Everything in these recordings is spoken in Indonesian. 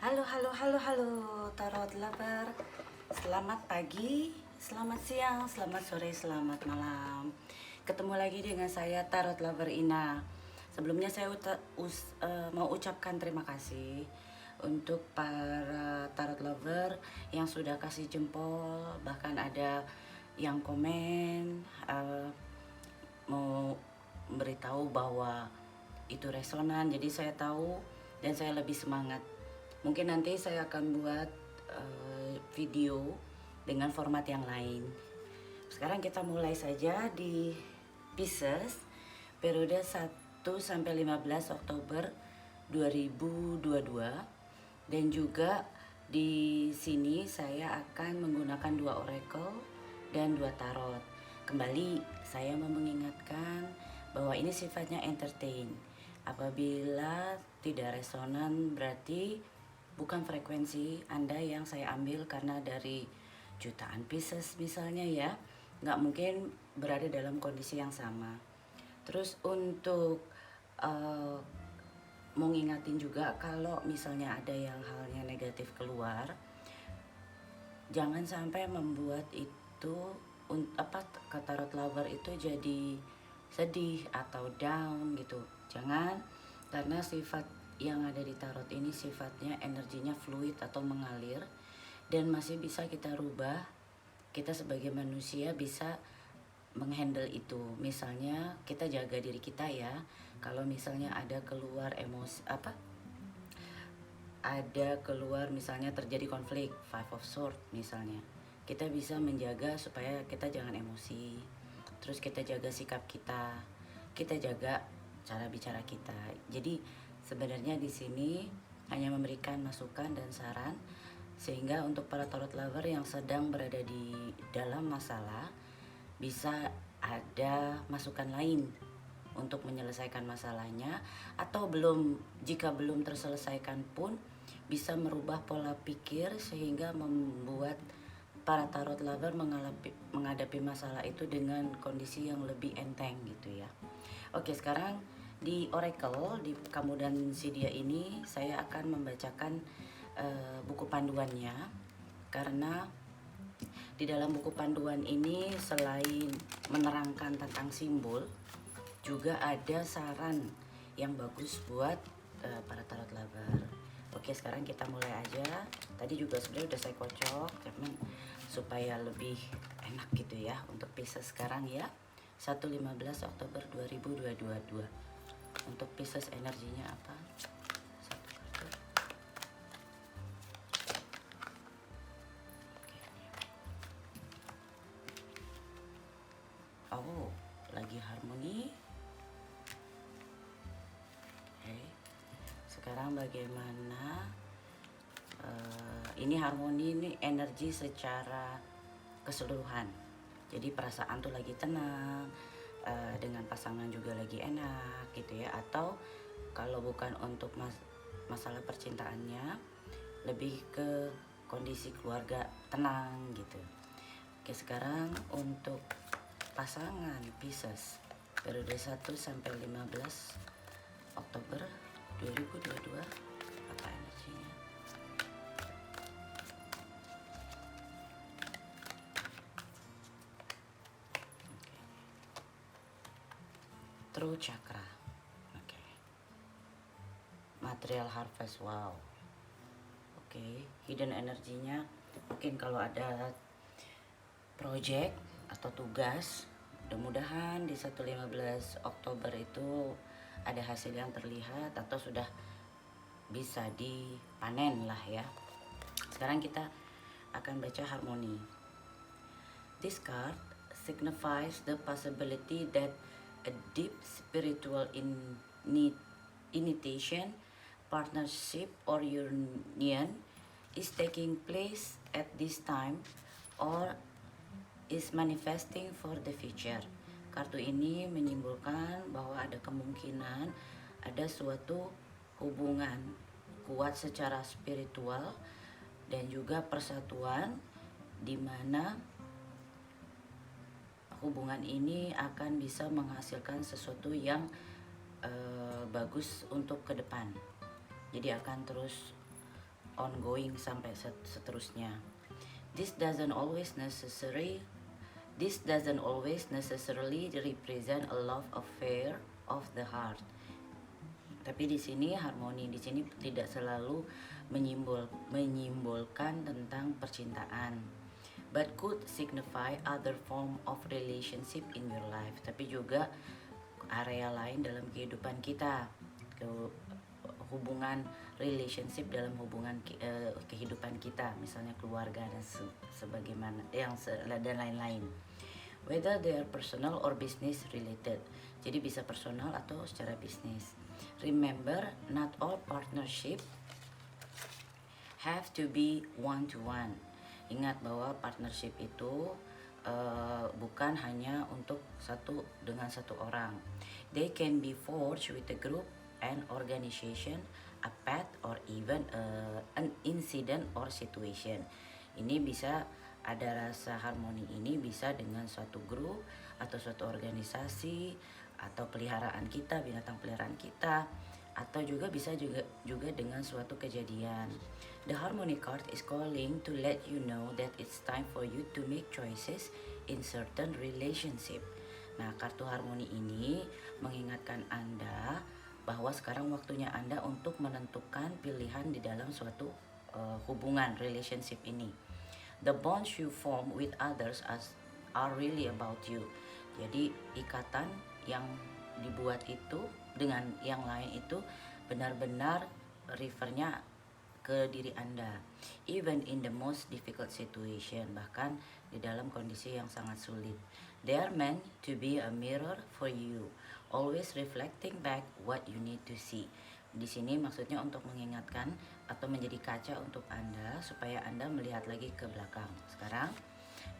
Halo Tarot Lover. Selamat pagi, selamat siang, selamat sore, selamat malam. Ketemu lagi dengan saya Tarot Lover Ina. Sebelumnya saya mau ucapkan terima kasih untuk para Tarot Lover yang sudah kasih jempol, bahkan ada yang komen mau memberitahu bahwa itu resonan, jadi saya tahu dan saya lebih semangat. Mungkin nanti saya akan buat video dengan format yang lain. Sekarang kita mulai saja di Pisces periode 1 sampai 15 Oktober 2022, dan juga di sini saya akan menggunakan 2 oracle dan 2 tarot. Kembali saya mau mengingatkan bahwa ini sifatnya entertain. Apabila tidak resonan berarti bukan frekuensi Anda yang saya ambil, karena dari jutaan Pisces misalnya ya, nggak mungkin berada dalam kondisi yang sama. Terus untuk mau ngingatin juga, kalau misalnya ada yang halnya negatif keluar, jangan sampai membuat itu ke tarot lover itu jadi sedih atau down gitu. Jangan, karena sifat yang ada di tarot ini sifatnya energinya fluid atau mengalir, dan masih bisa kita rubah. Kita sebagai manusia bisa menghandle itu. Misalnya kita jaga diri kita ya, kalau misalnya ada keluar emosi misalnya terjadi konflik, Five of Swords misalnya, kita bisa menjaga supaya kita jangan emosi. Terus kita jaga sikap kita jaga cara bicara kita. Jadi sebenarnya di sini hanya memberikan masukan dan saran, sehingga untuk para tarot lover yang sedang berada di dalam masalah bisa ada masukan lain untuk menyelesaikan masalahnya, atau jika belum terselesaikan pun bisa merubah pola pikir sehingga membuat para tarot lover menghadapi masalah itu dengan kondisi yang lebih enteng gitu ya. Oke, sekarang di Oracle, di Kamu dan Si Dia ini saya akan membacakan buku panduannya, karena di dalam buku panduan ini selain menerangkan tentang simbol, juga ada saran yang bagus buat para tarot lover. Oke, sekarang kita mulai aja. Tadi juga sebenarnya udah saya kocok, cuman supaya lebih enak gitu ya untuk Pisces sekarang ya. 1-15 Oktober 2022. Untuk Pisces energinya apa? Satu kartu. Oh, lagi harmoni. Oke. Sekarang bagaimana? Ini harmoni, ini energi secara keseluruhan. Jadi perasaan tuh lagi tenang, dengan pasangan juga lagi enak gitu ya. Atau kalau bukan untuk masalah percintaannya, lebih ke kondisi keluarga tenang gitu. Oke, sekarang untuk pasangan Pisces periode 1 sampai 15 Oktober 2022, apa energinya? True Chakra. Oke. Material Harvest. Wow. Oke, hidden energinya mungkin kalau ada project atau tugas, mudah-mudahan di 1-15 Oktober itu ada hasil yang terlihat atau sudah bisa dipanen lah ya. Sekarang kita akan baca harmoni. This card signifies the possibility that a deep spiritual initiation, partnership, or union is taking place at this time or is manifesting for the future. Kartu ini menyimpulkan bahwa ada kemungkinan ada suatu hubungan kuat secara spiritual dan juga persatuan, di mana hubungan ini akan bisa menghasilkan sesuatu yang bagus untuk ke depan. Jadi akan terus ongoing sampai seterusnya. This doesn't always necessarily represent a love affair of the heart. Tapi di sini harmoni di sini tidak selalu menyimbolkan tentang percintaan, but could signify other form of relationship in your life. Tapi juga area lain dalam kehidupan kita, hubungan relationship dalam hubungan kehidupan kita, misalnya keluarga dan sebagaimana dan lain-lain. Whether they are personal or business related. Jadi bisa personal atau secara bisnis. Remember, not all partnership have to be one-to-one. Ingat bahwa partnership itu bukan hanya untuk dengan satu orang. They can be forged with a group, an organization, a path, or even an incident or situation. Ini bisa ada rasa harmoni ini bisa dengan suatu grup atau suatu organisasi atau peliharaan kita, binatang peliharaan kita, atau juga bisa juga dengan suatu kejadian. The harmony card is calling to let you know that it's time for you to make choices in certain relationship. Nah, kartu harmoni ini mengingatkan Anda bahwa sekarang waktunya Anda untuk menentukan pilihan di dalam suatu hubungan relationship ini. The bonds you form with others are really about you. Jadi ikatan yang dibuat itu dengan yang lain itu benar-benar refernya ke diri Anda. Even in the most difficult situation, bahkan di dalam kondisi yang sangat sulit. They are meant to be a mirror for you, always reflecting back what you need to see. Di sini maksudnya untuk mengingatkan atau menjadi kaca untuk Anda supaya Anda melihat lagi ke belakang. Sekarang,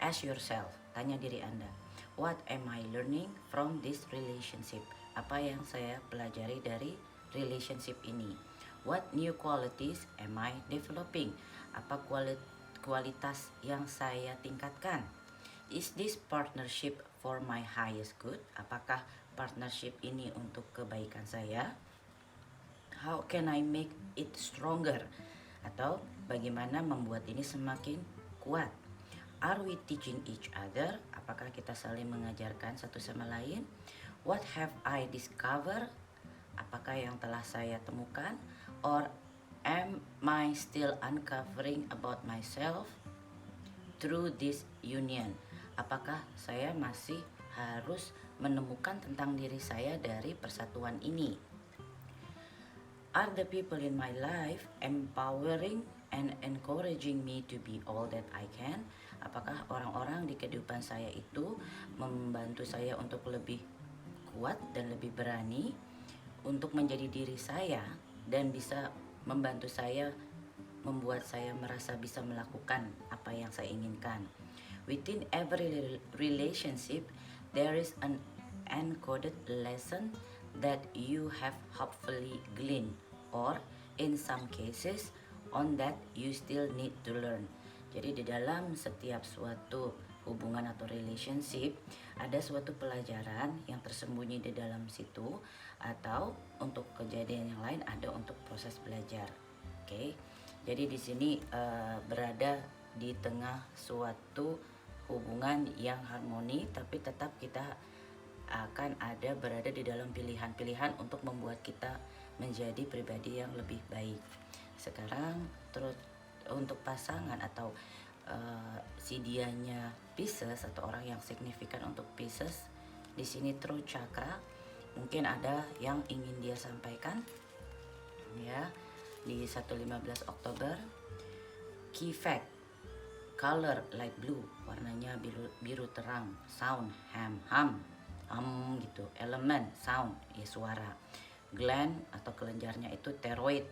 ask yourself, tanya diri Anda, what am I learning from this relationship? Apa yang saya pelajari dari relationship ini? What new qualities am I developing? Apa kualitas yang saya tingkatkan? Is this partnership for my highest good? Apakah partnership ini untuk kebaikan saya? How can I make it stronger? Atau bagaimana membuat ini semakin kuat? Are we teaching each other? Apakah kita saling mengajarkan satu sama lain? What have I discovered? Apakah yang telah saya temukan? Or am I still uncovering about myself through this union? Apakah saya masih harus menemukan tentang diri saya dari persatuan ini? Are the people in my life empowering and encouraging me to be all that I can? Apakah orang-orang di kehidupan saya itu membantu saya untuk lebih kuat dan lebih berani untuk menjadi diri saya dan bisa membantu saya, membuat saya merasa bisa melakukan apa yang saya inginkan? Within every relationship, there is an encoded lesson that you have hopefully gleaned, or in some cases on that you still need to learn. Jadi di dalam setiap suatu hubungan atau relationship ada suatu pelajaran yang tersembunyi di dalam situ, atau untuk kejadian yang lain ada untuk proses belajar. Oke. Jadi di sini berada di tengah suatu hubungan yang harmoni, tapi tetap kita akan ada berada di dalam pilihan-pilihan untuk membuat kita menjadi pribadi yang lebih baik. Sekarang terus untuk pasangan atau si dianya Pisces atau orang yang signifikan untuk Pisces, di sini throat chakra mungkin ada yang ingin dia sampaikan ya di 1-15 Oktober. Key fact: color light blue, warnanya biru terang. Sound hum gitu. Element sound, ya suara. Gland atau kelenjarnya itu thyroid.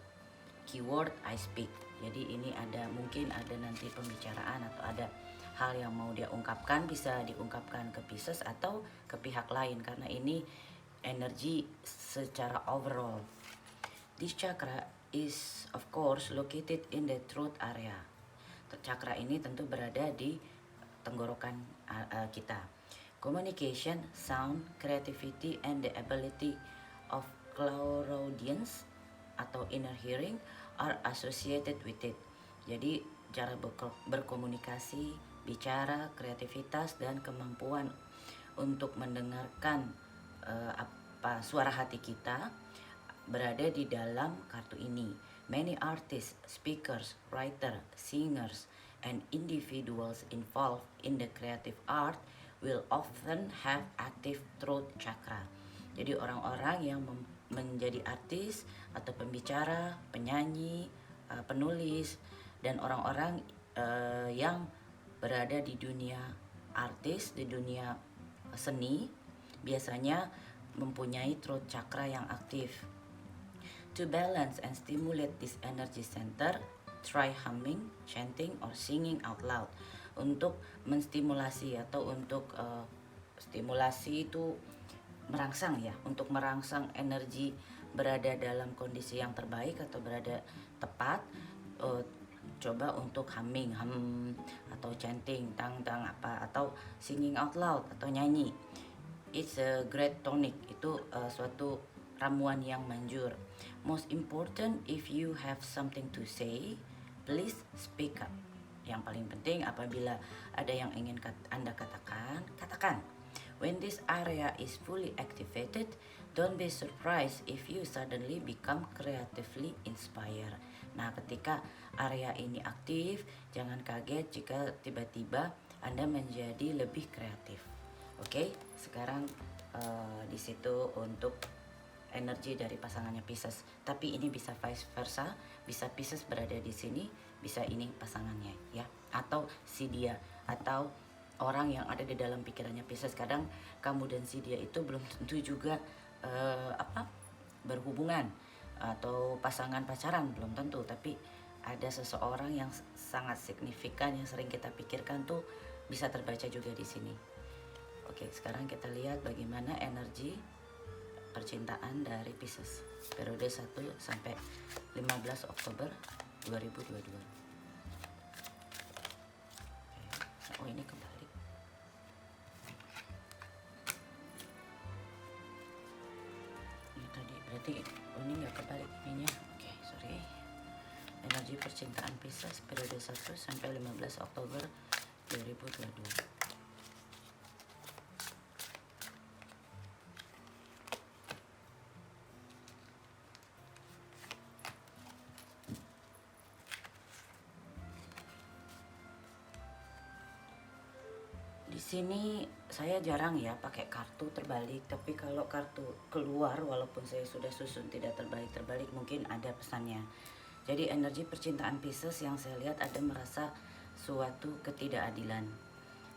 Keyword I speak. Jadi ini mungkin ada nanti pembicaraan atau ada hal yang mau dia ungkapkan, bisa diungkapkan ke Pisces atau ke pihak lain, karena ini energi secara overall. This chakra is of course located in the throat area. Chakra ini tentu berada di tenggorokan kita. Communication, sound, creativity, and the ability of clairaudience atau inner hearing are associated with it. Jadi cara berkomunikasi, bicara, kreativitas, dan kemampuan untuk mendengarkan suara hati kita berada di dalam kartu ini. Many artists, speakers, writers, singers, and individuals involved in the creative art will often have active throat chakra. Jadi orang-orang yang menjadi artis atau pembicara, penyanyi, penulis, dan orang-orang yang berada di dunia artis, di dunia seni, biasanya mempunyai throat chakra yang aktif. To balance and stimulate this energy center, try humming, chanting, or singing out loud. Untuk menstimulasi atau untuk stimulasi itu merangsang ya, untuk merangsang energi berada dalam kondisi yang terbaik atau berada tepat, coba untuk humming, atau chanting, tang apa, atau singing out loud atau nyanyi. It's a great tonic, itu suatu ramuan yang manjur. Most important, if you have something to say, please speak up. Yang paling penting, apabila ada yang ingin Anda katakan. When this area is fully activated, don't be surprised if you suddenly become creatively inspired. Nah, ketika area ini aktif, jangan kaget jika tiba-tiba Anda menjadi lebih kreatif. Oke, sekarang di situ untuk energi dari pasangannya Pisces. Tapi ini bisa vice versa, bisa Pisces berada di sini, bisa ini pasangannya ya, atau si dia, atau orang yang ada di dalam pikirannya Pisces. Kadang kamu dan si dia itu belum tentu juga berhubungan atau pasangan pacaran, belum tentu, tapi ada seseorang yang sangat signifikan yang sering kita pikirkan tuh bisa terbaca juga di sini. Oke, sekarang kita lihat bagaimana energi percintaan dari Pisces periode 1 sampai 15 Oktober 2022. Oke. Oh, ini kebalik. Ini tadi berarti ini nggak kebalik ininya. Oke, sorry. Energi percintaan Pisces periode 1 sampai 15 Oktober 2022. Di sini saya jarang ya pakai kartu terbalik, tapi kalau kartu keluar walaupun saya sudah susun tidak terbalik mungkin ada pesannya. Jadi energi percintaan Pisces yang saya lihat ada merasa suatu ketidakadilan,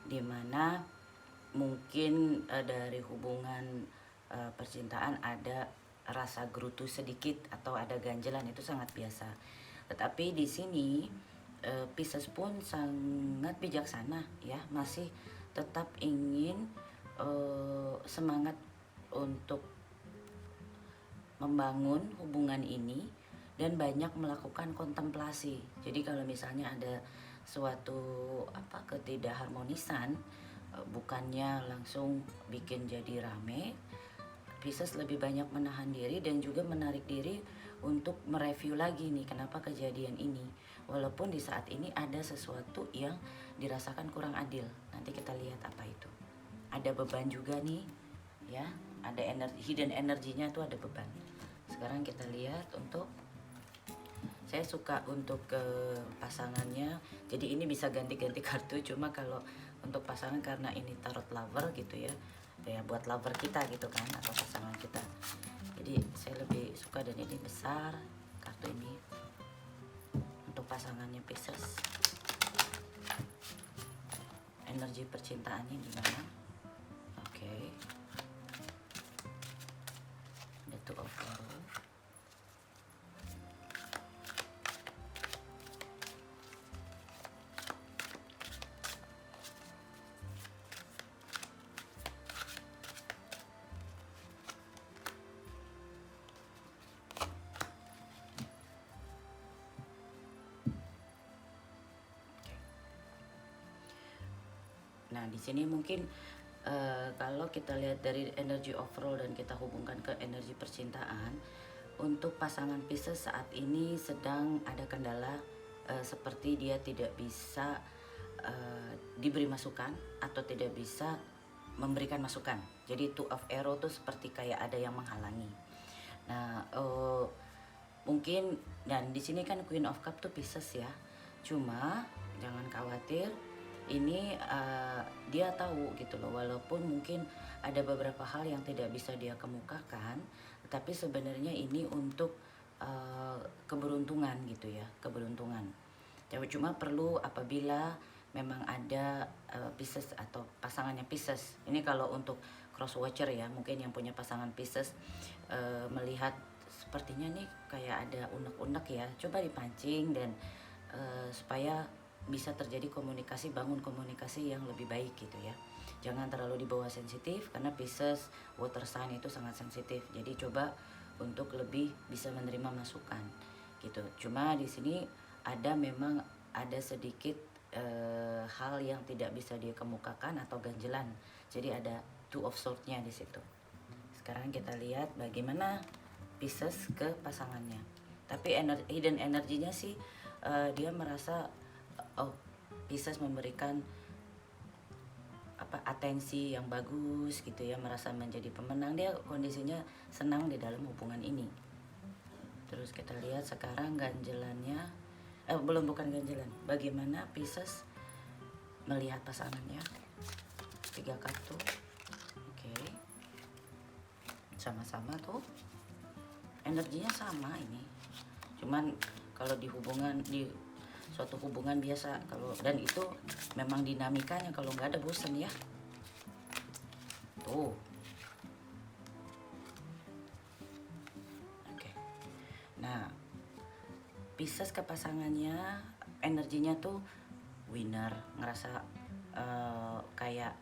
dimana mungkin dari hubungan percintaan ada rasa gerutu sedikit atau ada ganjelan, itu sangat biasa. Tetapi di sini Pisces pun sangat bijaksana ya, masih tetap ingin semangat untuk membangun hubungan ini dan banyak melakukan kontemplasi. Jadi kalau misalnya ada suatu ketidakharmonisan, bukannya langsung bikin jadi rame, Pisces lebih banyak menahan diri dan juga menarik diri untuk mereview lagi nih kenapa kejadian ini. Walaupun di saat ini ada sesuatu yang dirasakan kurang adil. Nanti kita lihat apa itu. Ada beban juga nih ya, ada energi, hidden energinya tuh ada beban. Sekarang kita lihat untuk, saya suka untuk ke pasangannya, jadi ini bisa ganti-ganti kartu, cuma kalau untuk pasangan karena ini tarot lover gitu ya buat lover kita gitu kan, atau pasangan kita, jadi saya lebih suka. Dan ini besar kartu ini untuk pasangannya Pisces, energi percintaannya gimana. Oke. The Two of Pentacles. Nah, di sini mungkin kalau kita lihat dari energi overall dan kita hubungkan ke energi percintaan, Untuk pasangan Pisces saat ini sedang ada kendala, seperti dia tidak bisa diberi masukan atau tidak bisa memberikan masukan. Jadi two of arrow tuh seperti kayak ada yang menghalangi. Nah, mungkin, dan di sini kan Queen of Cup tuh Pisces ya. Cuma jangan khawatir, ini dia tahu gitu loh, walaupun mungkin ada beberapa hal yang tidak bisa dia kemukakan, tetapi sebenarnya ini untuk keberuntungan gitu ya, keberuntungan. Cuma perlu apabila memang ada Pisces atau pasangannya Pisces. Ini kalau untuk cross watcher ya, mungkin yang punya pasangan Pisces melihat sepertinya nih kayak ada unek-unek ya, coba dipancing dan supaya bisa terjadi komunikasi, bangun komunikasi yang lebih baik gitu ya. Jangan terlalu dibawa sensitif, karena Pisces water sign itu sangat sensitif. Jadi coba untuk lebih bisa menerima masukan gitu. Cuma di sini memang ada sedikit hal yang tidak bisa dia kemukakan atau ganjelan. Jadi ada two of swords-nya di situ. Sekarang kita lihat bagaimana Pisces ke pasangannya. Tapi hidden energinya sih dia merasa Pisces memberikan atensi yang bagus gitu ya, merasa menjadi pemenang. Dia kondisinya senang di dalam hubungan ini. Terus kita lihat sekarang ganjelannya, bukan ganjelan, bagaimana Pisces melihat pasangannya. 3 kartu. Oke. Sama-sama tuh energinya sama ini. Cuman kalau di suatu hubungan biasa, kalau dan itu memang dinamikanya, kalau nggak ada bosan ya tuh. Oke. Nah, Pisces ke pasangannya energinya tuh winner, ngerasa kayak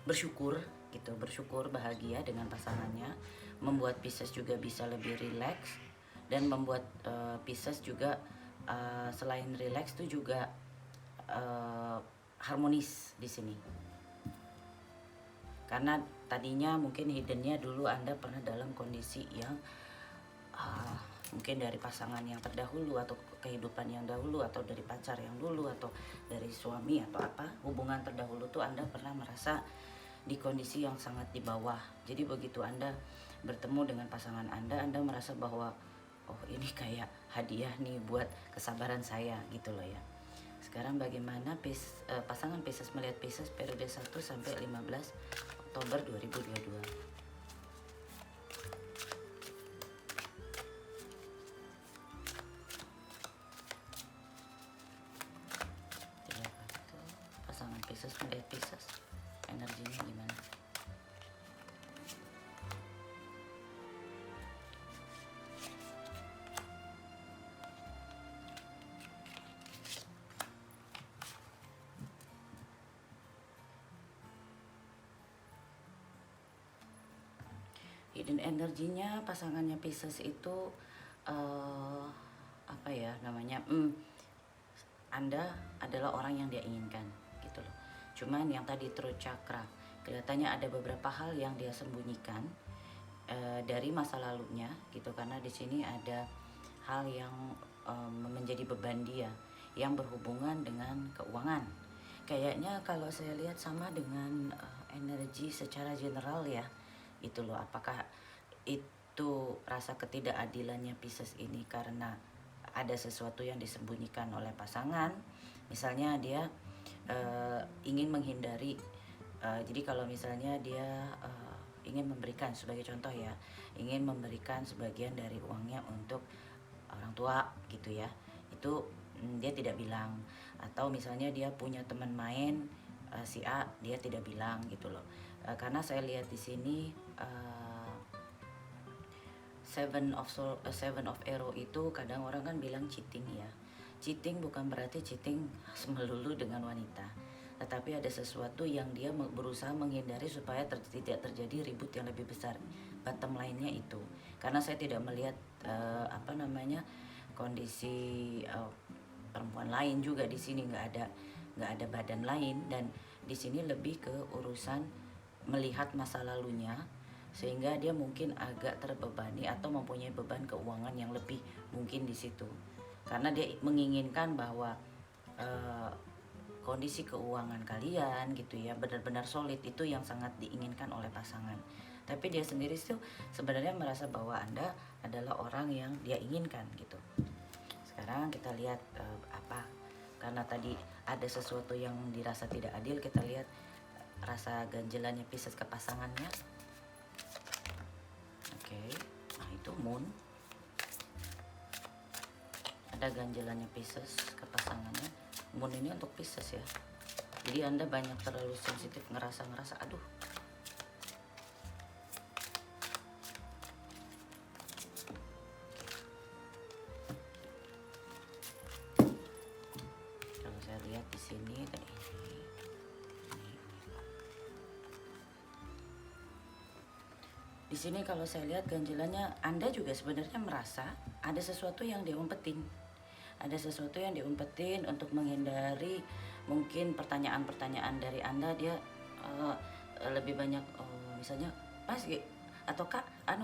bersyukur gitu, bersyukur, bahagia dengan pasangannya, membuat Pisces juga bisa lebih rileks, dan membuat Pisces juga selain rileks tuh juga harmonis di sini. Karena tadinya mungkin hiddennya dulu Anda pernah dalam kondisi yang mungkin dari pasangan yang terdahulu, atau kehidupan yang dahulu, atau dari pacar yang dulu, atau dari suami, atau hubungan terdahulu tuh Anda pernah merasa di kondisi yang sangat di bawah. Jadi begitu Anda bertemu dengan pasangan Anda merasa bahwa oh ini kayak hadiah nih buat kesabaran saya gitu loh ya. Sekarang bagaimana pasangan Pisces melihat Pisces periode 1 sampai 15 Oktober 2022. Pasangan Pisces melihat Pisces, energinya gimana? Hidden energinya pasangannya Pisces itu Anda adalah orang yang dia inginkan gitu loh. Cuman yang tadi throat chakra, kelihatannya ada beberapa hal yang dia sembunyikan dari masa lalunya gitu, karena di sini ada hal yang menjadi beban dia yang berhubungan dengan keuangan. Kayaknya kalau saya lihat sama dengan energi secara general ya, itu loh. Apakah itu rasa ketidakadilannya Pisces ini karena ada sesuatu yang disembunyikan oleh pasangan, misalnya dia ingin menghindari, jadi kalau misalnya dia ingin memberikan, sebagai contoh ya, ingin memberikan sebagian dari uangnya untuk orang tua gitu ya, itu dia tidak bilang. Atau misalnya dia punya teman main si A, dia tidak bilang gitu loh. Karena saya lihat di sini Seven of Arrow itu kadang orang kan bilang cheating ya. Cheating bukan berarti cheating melulu dengan wanita, tetapi ada sesuatu yang dia berusaha menghindari supaya tidak terjadi ribut yang lebih besar. Bottom line-nya itu. Karena saya tidak melihat kondisi perempuan lain juga di sini, nggak ada badan lain, dan di sini lebih ke urusan melihat masa lalunya, sehingga dia mungkin agak terbebani atau mempunyai beban keuangan yang lebih mungkin di situ, karena dia menginginkan bahwa kondisi keuangan kalian gitu ya benar-benar solid, itu yang sangat diinginkan oleh pasangan. Tapi dia sendiri tuh sebenarnya merasa bahwa Anda adalah orang yang dia inginkan gitu. Sekarang kita lihat apa, karena tadi ada sesuatu yang dirasa tidak adil, kita lihat rasa ganjelannya Pisces ke pasangannya. Oke, nah itu Moon. Ada ganjelannya Pisces ke pasangannya. Moon ini untuk Pisces ya. Jadi Anda banyak terlalu sensitif, ngerasa aduh. Kalau saya lihat di sini dan ini. Di sini kalau saya lihat ganjelannya, Anda juga sebenarnya merasa ada sesuatu yang diumpetin. Ada sesuatu yang diumpetin untuk menghindari mungkin pertanyaan-pertanyaan dari Anda. Dia lebih banyak misalnya, Mas atau Kak, anu.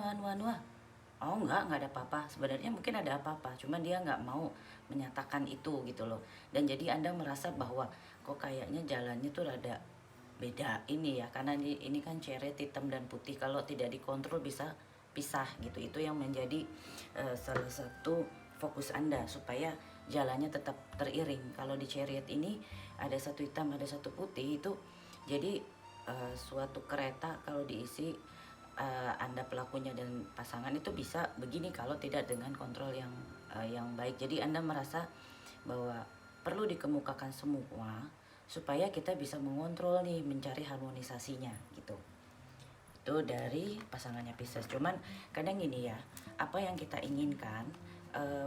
Oh enggak ada apa-apa. Sebenarnya mungkin ada apa-apa, cuman dia nggak mau menyatakan itu gitu loh. Dan jadi Anda merasa bahwa kok kayaknya jalannya tuh rada beda ini ya, karena ini kan ceret hitam dan putih, kalau tidak dikontrol bisa pisah gitu. Itu yang menjadi salah satu fokus Anda supaya jalannya tetap teriring. Kalau di chariot ini ada satu hitam ada satu putih, itu jadi suatu kereta kalau diisi Anda pelakunya dan pasangan itu bisa begini kalau tidak dengan kontrol yang baik. Jadi Anda merasa bahwa perlu dikemukakan semua supaya kita bisa mengontrol nih, mencari harmonisasinya gitu. Itu dari pasangannya Pisces. Cuman kadang gini ya, apa yang kita inginkan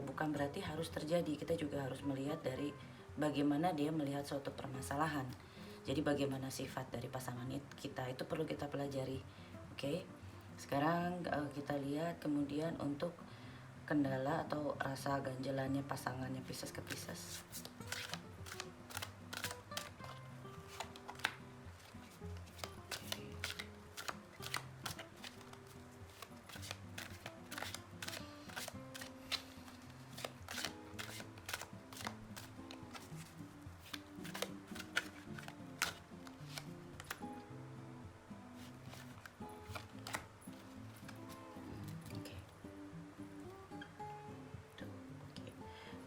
bukan berarti harus terjadi. Kita juga harus melihat dari bagaimana dia melihat suatu permasalahan. Jadi bagaimana sifat dari pasangan kita itu perlu kita pelajari. Oke. Sekarang kita lihat kemudian untuk kendala atau rasa ganjelannya pasangannya Pisces ke Pisces.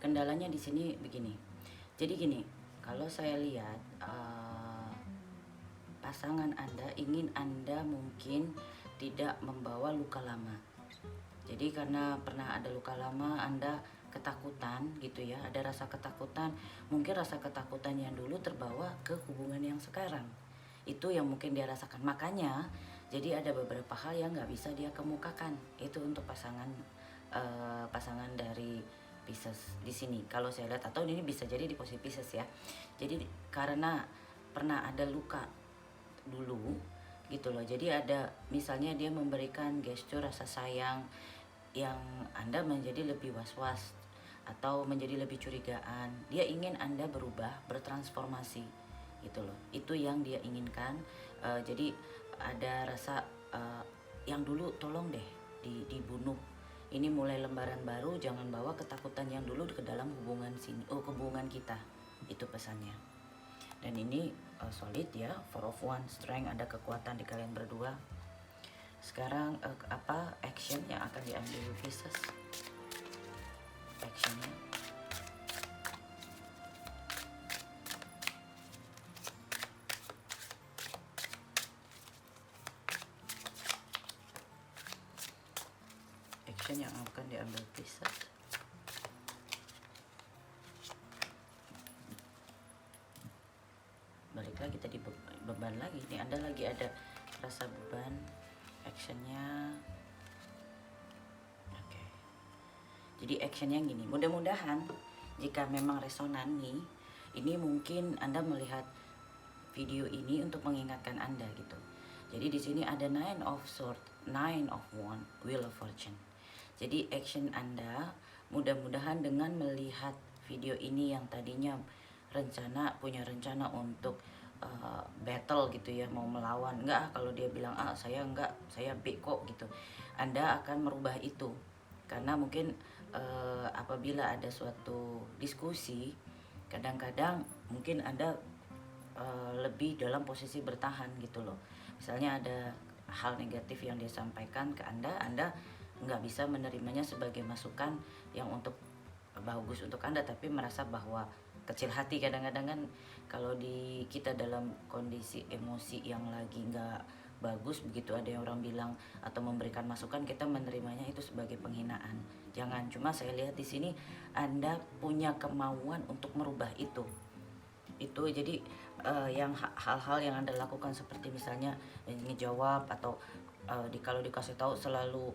Kendalanya di sini begini. Jadi gini, kalau saya lihat pasangan Anda ingin Anda mungkin tidak membawa luka lama. Jadi karena pernah ada luka lama, Anda ketakutan gitu ya, ada rasa ketakutan. Mungkin rasa ketakutan yang dulu terbawa ke hubungan yang sekarang. Itu yang mungkin dia rasakan. Makanya jadi ada beberapa hal yang nggak bisa dia kemukakan. Itu untuk pasangan pasangan dari Pisces di sini. Kalau saya lihat, atau ini bisa jadi di posisi Pisces ya. Jadi karena pernah ada luka dulu gitu loh. Jadi ada misalnya dia memberikan gestur rasa sayang yang Anda menjadi lebih was-was atau menjadi lebih curigaan. Dia ingin Anda berubah, bertransformasi gitu loh. Itu yang dia inginkan. Jadi ada rasa yang dulu tolong deh dibunuh. Ini mulai lembaran baru, jangan bawa ketakutan yang dulu ke dalam hubungan hubungan kita. Itu pesannya. Dan ini solid ya, 4 of Wands, strength, ada kekuatan di kalian berdua. Sekarang apa action yang akan diambil Pisces? Actionnya. Action yang akan diambil Pisces. Balik lagi tadi beban lagi. Nih Anda lagi ada rasa beban. Actionnya. Oke. Jadi actionnya gini. Mudah-mudahan jika memang resonan nih, ini mungkin Anda melihat video ini untuk mengingatkan Anda gitu. Jadi di sini ada 9 of Swords, 9 of Wands, Wheel of Fortune. Jadi action Anda mudah-mudahan dengan melihat video ini yang tadinya punya rencana untuk battle gitu ya, mau melawan. Enggak, kalau dia bilang A, saya enggak, saya B kok gitu. Anda akan merubah itu. Karena mungkin apabila ada suatu diskusi, kadang-kadang mungkin Anda lebih dalam posisi bertahan gitu loh. Misalnya ada hal negatif yang dia sampaikan ke Anda nggak bisa menerimanya sebagai masukan yang untuk bagus untuk Anda, tapi merasa bahwa kecil hati. Kadang-kadang kan kalau di kita dalam kondisi emosi yang lagi nggak bagus, begitu ada yang orang bilang atau memberikan masukan, kita menerimanya itu sebagai penghinaan. Jangan. Cuma saya lihat di sini Anda punya kemauan untuk merubah itu. Jadi yang hal-hal yang Anda lakukan seperti misalnya ngejawab atau kalau dikasih tahu selalu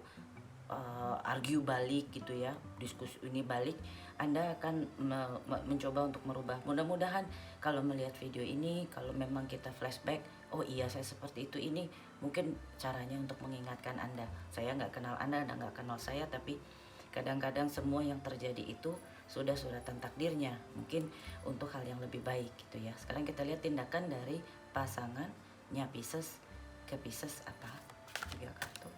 argue balik gitu ya, diskusi ini balik, Anda akan mencoba untuk merubah. Mudah-mudahan kalau melihat video ini, kalau memang kita flashback, oh iya saya seperti itu, ini mungkin caranya untuk mengingatkan Anda. Saya nggak kenal Anda nggak kenal saya, tapi kadang-kadang semua yang terjadi itu sudah suratan takdirnya, mungkin untuk hal yang lebih baik gitu ya. Sekarang kita lihat tindakan dari pasangannya Pisces ke Pisces apa? 3 kartu.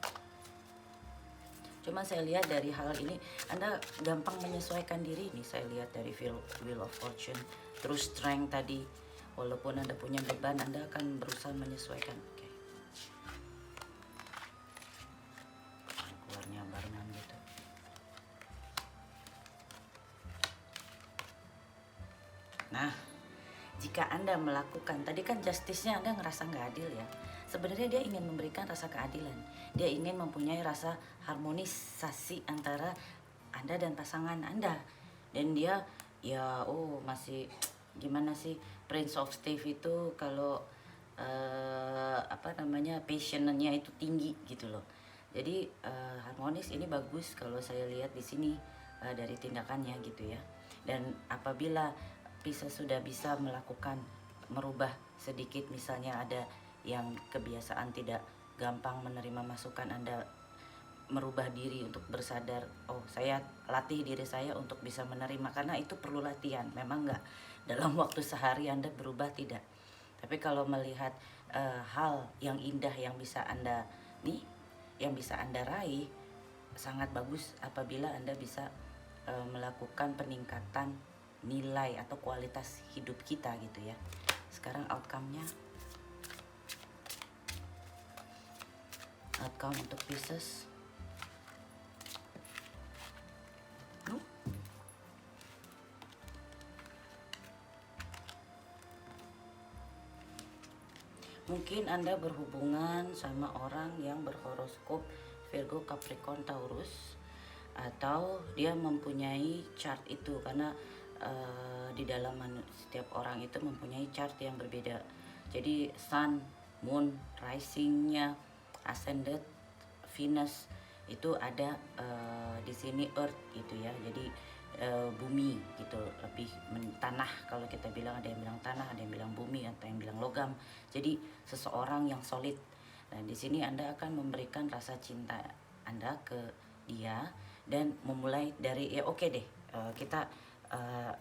Cuma saya lihat dari hal ini Anda gampang menyesuaikan diri nih. Saya lihat dari Wheel of Fortune, terus Strength tadi. Walaupun Anda punya beban, Anda akan berusaha menyesuaikan. Oke. Keluarnya barengan gitu. Nah, jika Anda melakukan, tadi kan justice-nya Anda ngerasa nggak adil ya. Sebenarnya dia ingin memberikan rasa keadilan. Dia ingin mempunyai rasa harmonisasi antara Anda dan pasangan Anda. Dan dia ya masih gimana sih, Prince of Stave itu kalau passionnya itu tinggi gitu loh. Jadi harmonis ini bagus kalau saya lihat di sini dari tindakannya gitu ya. Dan apabila Pisces sudah bisa merubah sedikit, misalnya ada yang kebiasaan tidak gampang menerima masukan, Anda merubah diri untuk bersadar, oh saya latih diri saya untuk bisa menerima, karena itu perlu latihan. Memang nggak dalam waktu sehari Anda berubah, tidak. Tapi kalau melihat hal yang indah yang bisa Anda raih, sangat bagus apabila Anda bisa melakukan peningkatan nilai atau kualitas hidup kita gitu ya. Sekarang outcome untuk Pisces. Mungkin Anda berhubungan sama orang yang berhoroskop Virgo, Capricorn, Taurus, atau dia mempunyai chart itu, karena di dalam setiap orang itu mempunyai chart yang berbeda. Jadi Sun, Moon, Rising-nya, Ascended, Venus itu ada di sini Earth gitu ya. Jadi bumi gitu, lebih tanah kalau kita bilang. Ada yang bilang tanah, ada yang bilang bumi, atau yang bilang logam. Jadi seseorang yang solid. Nah di sini Anda akan memberikan rasa cinta Anda ke dia dan memulai dari oke deh, kita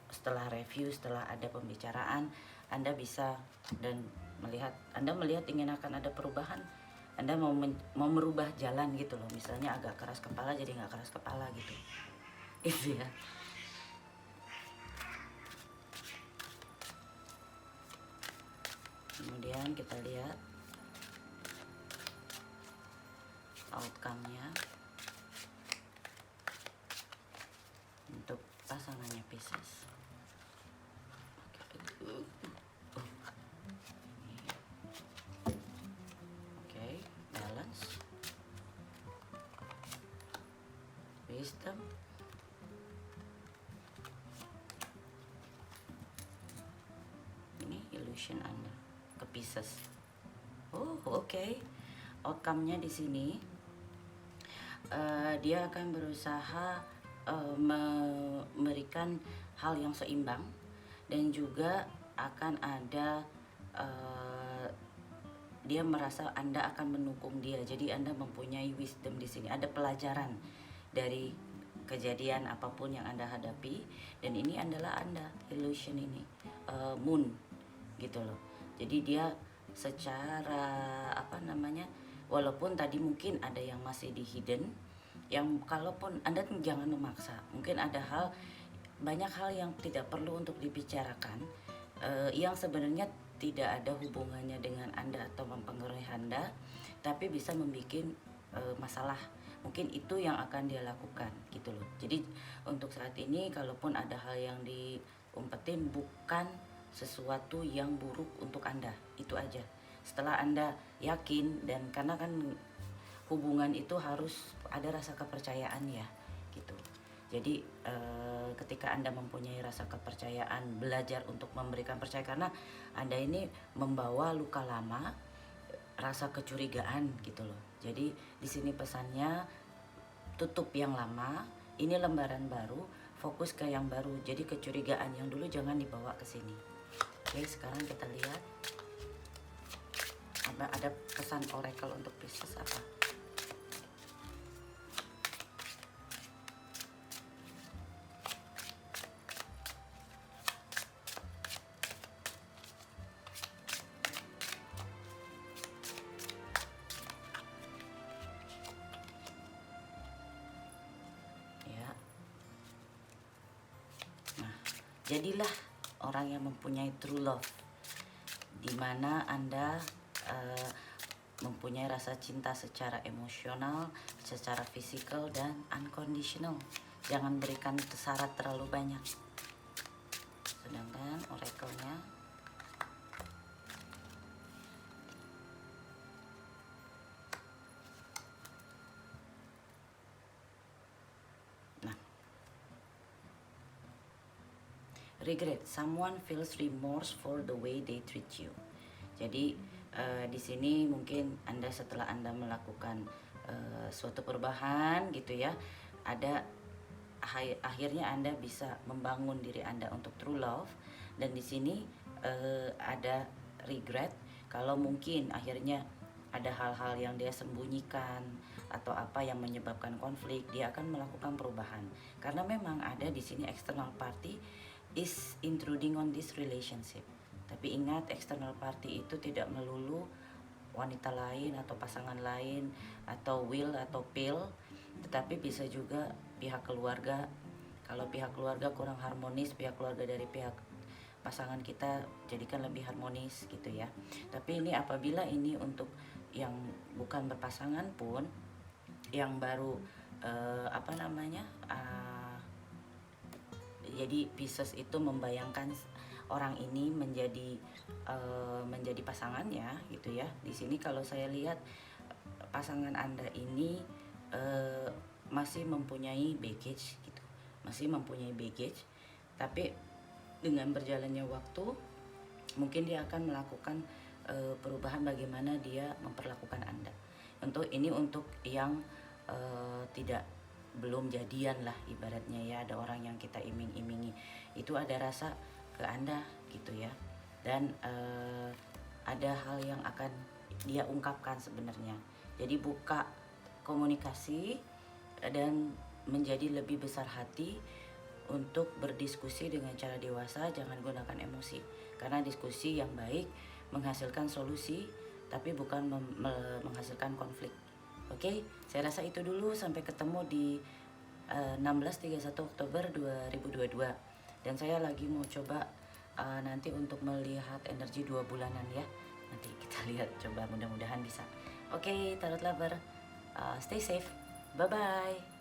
setelah review, setelah ada pembicaraan, Anda bisa dan Anda melihat ingin akan ada perubahan. Anda mau merubah jalan gitu loh, misalnya agak keras kepala jadi nggak keras kepala gitu. Itu ya. Kemudian kita lihat outcome-nya untuk pasangannya Pisces. Oke, balance, wisdom, ini illusion Anda ke Pisces. Oke. Outcome-nya di sini dia akan berusaha memberikan hal yang seimbang, dan juga akan ada dia merasa Anda akan mendukung dia. Jadi Anda mempunyai wisdom di sini. Ada pelajaran dari kejadian apapun yang Anda hadapi, dan ini adalah Anda illusion ini Moon gitu loh. Jadi dia secara apa namanya, walaupun tadi mungkin ada yang masih di hidden, yang kalaupun Anda jangan memaksa, mungkin ada banyak hal yang tidak perlu untuk dibicarakan, yang sebenarnya tidak ada hubungannya dengan Anda atau mempengaruhi Anda, tapi bisa membuat masalah. Mungkin itu yang akan dia lakukan gitu loh. Jadi untuk saat ini kalaupun ada hal yang diumpetin, bukan sesuatu yang buruk untuk Anda, itu aja. Setelah Anda yakin, dan karena kan hubungan itu harus ada rasa kepercayaan ya gitu. Jadi ketika Anda mempunyai rasa kepercayaan, belajar untuk memberikan percaya, karena Anda ini membawa luka lama, rasa kecurigaan gitu loh. Jadi di sini pesannya, tutup yang lama, ini lembaran baru, fokus ke yang baru. Jadi kecurigaan yang dulu jangan dibawa ke sini. Oke, sekarang kita lihat ada pesan oracle untuk Pisces apa. Jadilah orang yang mempunyai true love, di mana Anda mempunyai rasa cinta secara emosional, secara fisikal, dan unconditional. Jangan berikan syarat terlalu banyak. Sedangkan oracle-nya, regret, someone feels remorse for the way they treat you. Jadi di sini mungkin Anda setelah Anda melakukan suatu perubahan gitu ya, akhirnya Anda bisa membangun diri Anda untuk true love, dan di sini ada regret kalau mungkin akhirnya ada hal-hal yang dia sembunyikan atau apa yang menyebabkan konflik. Dia akan melakukan perubahan karena memang ada di sini external party is intruding on this relationship. Tapi ingat, external party itu tidak melulu wanita lain atau pasangan lain atau will atau pill, tetapi bisa juga pihak keluarga. Kalau pihak keluarga kurang harmonis, pihak keluarga dari pihak pasangan kita jadikan lebih harmonis gitu ya. Tapi ini apabila ini untuk yang bukan berpasangan pun, yang baru jadi Pisces itu membayangkan orang ini menjadi pasangannya gitu ya. Di sini kalau saya lihat pasangan Anda ini masih mempunyai baggage gitu, masih mempunyai baggage. Tapi dengan berjalannya waktu, mungkin dia akan melakukan perubahan bagaimana dia memperlakukan Anda. Untuk yang belum jadian lah ibaratnya ya, ada orang yang kita iming-imingi, itu ada rasa ke Anda gitu ya. Dan ada hal yang akan dia ungkapkan sebenarnya. Jadi buka komunikasi dan menjadi lebih besar hati untuk berdiskusi dengan cara dewasa, jangan gunakan emosi. Karena diskusi yang baik menghasilkan solusi, tapi bukan menghasilkan konflik. Oke, saya rasa itu dulu. Sampai ketemu di 16-31 Oktober 2022. Dan saya lagi mau coba nanti untuk melihat energi 2 bulanan ya. Nanti kita lihat, coba, mudah-mudahan bisa. Oke, Tarot Lover, stay safe. Bye-bye.